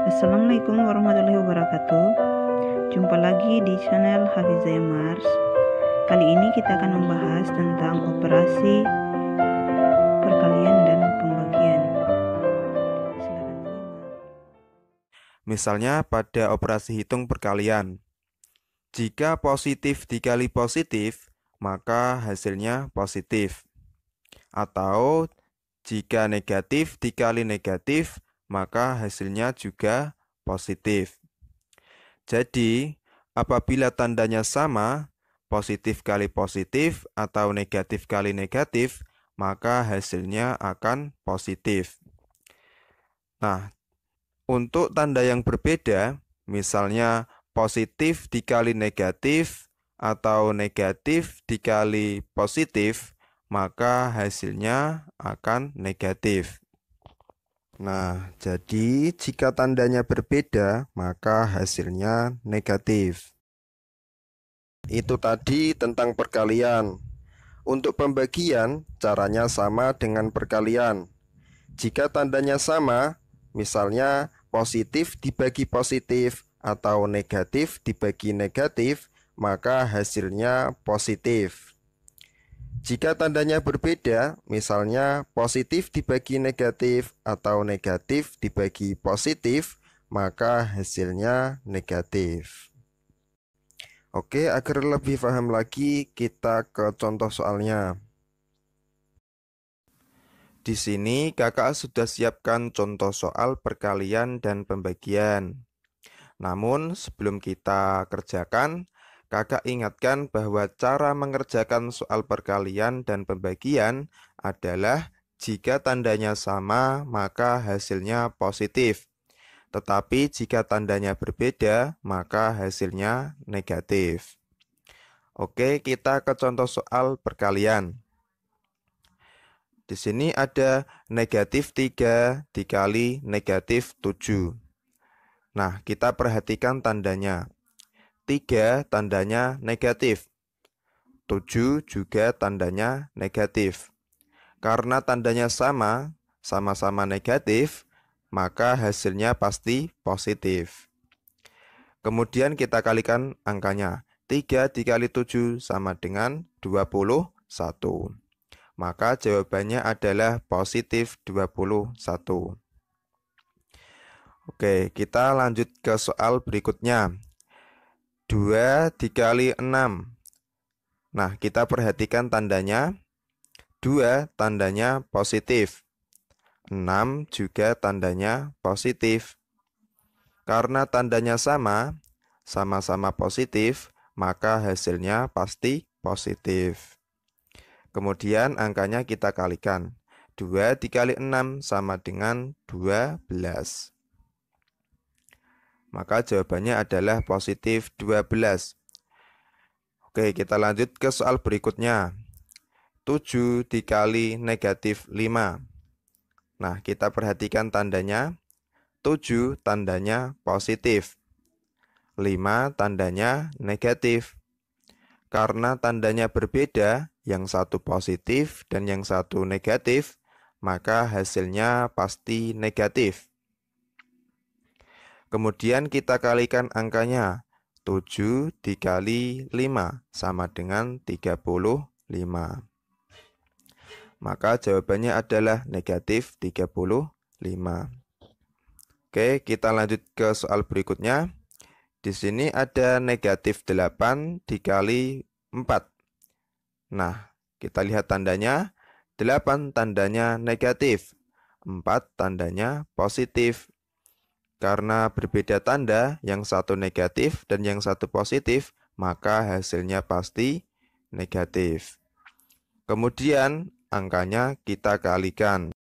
Assalamualaikum warahmatullahi wabarakatuh. Jumpa lagi di channel Hafizah Mars. Kali ini kita akan membahas tentang operasi perkalian dan pembagian. Silakan menyimak. Misalnya pada operasi hitung perkalian. Jika positif dikali positif, maka hasilnya positif. Atau jika negatif dikali negatif, maka hasilnya juga positif. Jadi, apabila tandanya sama, positif kali positif atau negatif kali negatif, maka hasilnya akan positif. Nah, untuk tanda yang berbeda, misalnya positif dikali negatif atau negatif dikali positif, maka hasilnya akan negatif. Nah, jadi jika tandanya berbeda, maka hasilnya negatif. Itu tadi tentang perkalian. Untuk pembagian, caranya sama dengan perkalian. Jika tandanya sama, misalnya positif dibagi positif atau negatif dibagi negatif, maka hasilnya positif. Jika tandanya berbeda, misalnya positif dibagi negatif atau negatif dibagi positif, maka hasilnya negatif. Oke, agar lebih paham lagi, kita ke contoh soalnya. Di sini kakak sudah siapkan contoh soal perkalian dan pembagian. Namun sebelum kita kerjakan, kakak ingatkan bahwa cara mengerjakan soal perkalian dan pembagian adalah jika tandanya sama, maka hasilnya positif. Tetapi jika tandanya berbeda, maka hasilnya negatif. Oke, kita ke contoh soal perkalian. Di sini ada negatif 3 dikali negatif 7. Nah, kita perhatikan tandanya. 3 tandanya negatif. 7 juga tandanya negatif. Karena tandanya sama-sama negatif, maka hasilnya pasti positif. Kemudian kita kalikan angkanya. 3 dikali 7 sama dengan 21. Maka jawabannya adalah positif 21. Oke, kita lanjut ke soal berikutnya. 2 dikali 6. Nah, kita perhatikan tandanya. 2 tandanya positif. 6 juga tandanya positif. Karena tandanya sama-sama positif, maka hasilnya pasti positif. Kemudian angkanya kita kalikan. 2 dikali 6 sama dengan 12. Maka jawabannya adalah positif 12. Oke, kita lanjut ke soal berikutnya. 7 dikali negatif 5. Nah, kita perhatikan tandanya. 7 tandanya positif. 5 tandanya negatif. Karena tandanya berbeda, yang satu positif dan yang satu negatif, maka hasilnya pasti negatif. Kemudian kita kalikan angkanya. 7 dikali 5 sama dengan 35. Maka jawabannya adalah negatif 35. Oke, kita lanjut ke soal berikutnya. Di sini ada negatif 8 dikali 4. Nah, kita lihat tandanya. 8 tandanya negatif. 4 tandanya positif. Karena berbeda tanda, yang satu negatif dan yang satu positif, maka hasilnya pasti negatif. Kemudian, angkanya kita kalikan.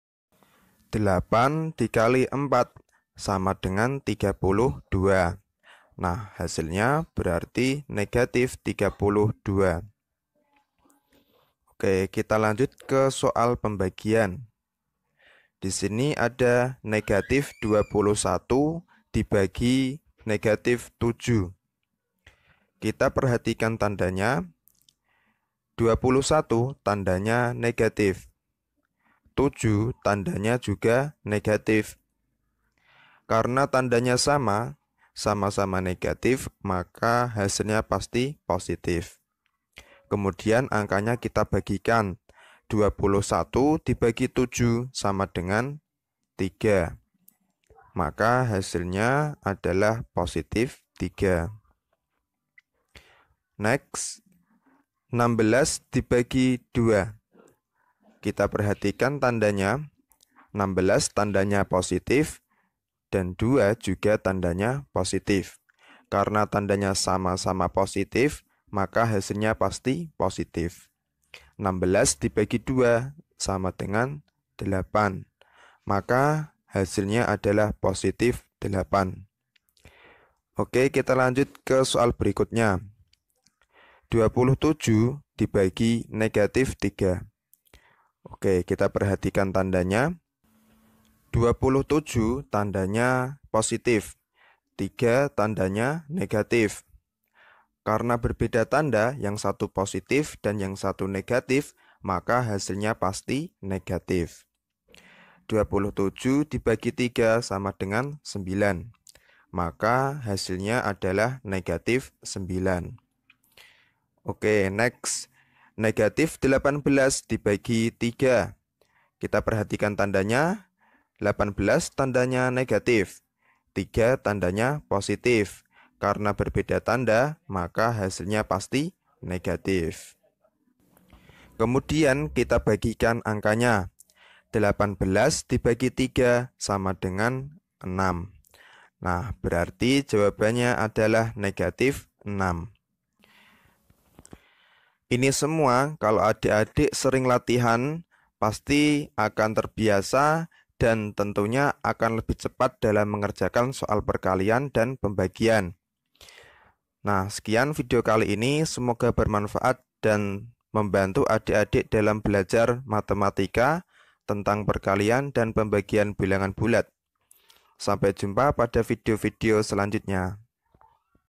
8 dikali 4 sama dengan 32. Nah, hasilnya berarti negatif 32. Oke, kita lanjut ke soal pembagian. Di sini ada negatif 21 dibagi negatif 7. Kita perhatikan tandanya. 21 tandanya negatif. 7 tandanya juga negatif. Karena tandanya sama-sama negatif, maka hasilnya pasti positif. Kemudian angkanya kita bagikan. 21 dibagi 7 sama dengan 3. Maka hasilnya adalah positif 3. Next, 16 dibagi 2. Kita perhatikan tandanya. 16 tandanya positif dan 2 juga tandanya positif. Karena tandanya sama-sama positif, maka hasilnya pasti positif. 16 dibagi 2 sama dengan 8. Maka hasilnya adalah positif 8. Oke, kita lanjut ke soal berikutnya. 27 dibagi negatif 3. Oke, kita perhatikan tandanya. 27 tandanya positif, 3 tandanya negatif. Karena berbeda tanda, yang satu positif dan yang satu negatif, maka hasilnya pasti negatif. 27 dibagi 3 sama dengan 9. Maka hasilnya adalah negatif 9. Oke, next. Negatif 18 dibagi 3. Kita perhatikan tandanya. 18 tandanya negatif. 3 tandanya positif. Karena berbeda tanda, maka hasilnya pasti negatif. Kemudian kita bagikan angkanya. 18 dibagi 3 sama dengan 6. Nah, berarti jawabannya adalah negatif 6. Ini semua kalau adik-adik sering latihan, pasti akan terbiasa dan tentunya akan lebih cepat dalam mengerjakan soal perkalian dan pembagian. Nah, sekian video kali ini, semoga bermanfaat dan membantu adik-adik dalam belajar matematika tentang perkalian dan pembagian bilangan bulat. Sampai jumpa pada video-video selanjutnya.